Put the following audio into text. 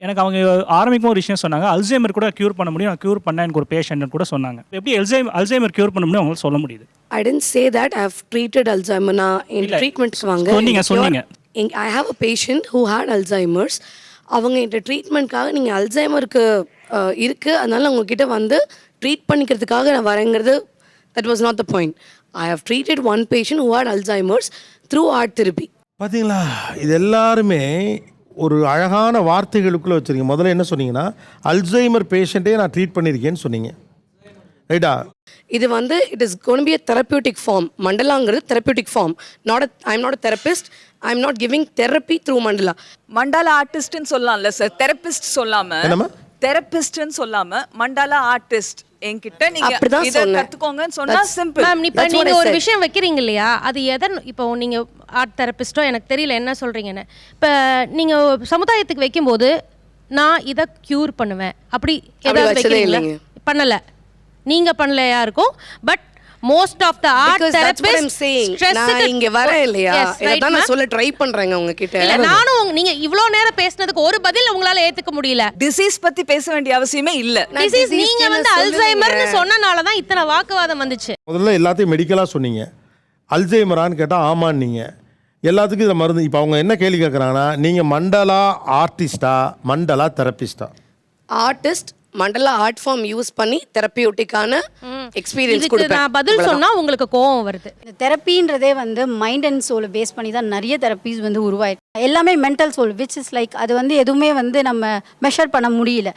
எனக்கு அவங்க ஆரம்பிக்கும் ஒரு விஷயம் சொன்னாங்க, அல்சைமர் கூட க்யூர் பண்ண முடியும், நான் க்யூர் பண்ணேன் எனக்கு ஒரு பேஷண்ட்னு கூட சொன்னாங்க. எப்படி அல்சைமர் க்யூர் பண்ண முடியும் அவங்களால சொல்ல முடியுது? I didn't say that I have treated Alzheimer. நான் என் ட்ரீட்மெண்ட்க்கு வாங்க சொன்னீங்க. I have a patient who had Alzheimer's. அவங்க இந்த ட்ரீட்மெண்ட்காக நீங்கள் அல்சைமருக்கு இருக்குது, அதனால உங்ககிட்ட வந்து ட்ரீட் பண்ணிக்கிறதுக்காக நான் வரேங்கிறது, that was not the point. I have treated one patient who had Alzheimer's through art therapy. பார்த்தீங்களா, இது எல்லாருமே ஒரு அழகான வார்த்தைகளுக்குள்ளே வச்சுருக்கீங்க. முதல்ல என்ன சொன்னீங்கன்னா, அல்சைமர் பேஷண்ட்டே நான் ட்ரீட் பண்ணியிருக்கேன்னு சொன்னீங்க, ரைட்டா? இது வந்து it is gonna be a therapeutic form. மண்டலாங்கிறது therapeutic form. I am not a therapist, I am not giving therapy through mandala. Mandala ஆர்டிஸ்ட்னு சொல்லலாம்ல சார், தெரபிஸ்ட் சொல்லாம. என்னம்மா? தெரபிஸ்ட்னு சொல்லாம மண்டாலா ஆர்டிஸ்ட் என்கிட்ட நீங்க இத கத்துக்கோங்கன்னு சொன்னா சிம்பிள். மேம், இப்ப நீங்க ஒரு விஷயம் வைக்கிறீங்க இல்லையா, அது இப்போ நீங்க ஆர்ட் தெரபிஸ்டோ எனக்கு தெரியல என்ன சொல்றீங்கன்னு. இப்ப நீங்க சமுதாயத்துக்கு வைக்கும்போது நான் இதை கியூர் பண்ணுவேன் அப்படி ஏதாவது வைக்கிறீங்களா? பண்ணல, நீங்க பண்ணலையா இருக்கும். But most of the art therapists நான் இங்க வரேன் இல்லையா, இதான் நான் சொல்ல ட்ரை பண்றேங்க உங்ககிட்ட. இல்ல, நானும் நீங்க இவ்ளோ நேரம் பேசினதுக்கு ஒரு பதில் உங்களால ஏத்துக்க முடியல. டிசீஸ் பத்தி பேச வேண்டிய அவசியமே இல்ல. டிசீஸ் நீங்க வந்து அல்சைமர்னு சொன்னனால தான் இத்தனை வாக்குவாதம் வந்துச்சு. முதல்ல எல்லாத்தையும் மெடிக்கலாக சொன்னீங்க, அல்சைமரான்னு கேட்டால் ஆமான்னீங்க. எல்லாத்துக்கும் இதை மருந்து. இப்போ அவங்க என்ன கேள்வி கேட்குறாங்கன்னா, நீங்கள் மண்டலா ஆர்டிஸ்டா மண்டலா தெரப்பிஸ்டா? ஆர்டிஸ்ட், மண்டலா ஆர்ட் ஃபார்ம் யூஸ் பண்ணி தெரப்பியூட்டிக்கான எக்ஸ்பீரியன்ஸ் கொடுப்பேன். நான் பதில் சொன்னா உங்களுக்கு கோவம் வருது. இந்த தெரப்பின்றதே வந்து மைண்ட் அண்ட் சோலை பேஸ் பண்ணி தான் நிறைய தெரப்பீஸ் வந்து உருவாயிருக்கு. எல்லாமே mental soul which is like அது வந்து எதுவுமே வந்து நம்ம மெஷர் பண்ண முடியல.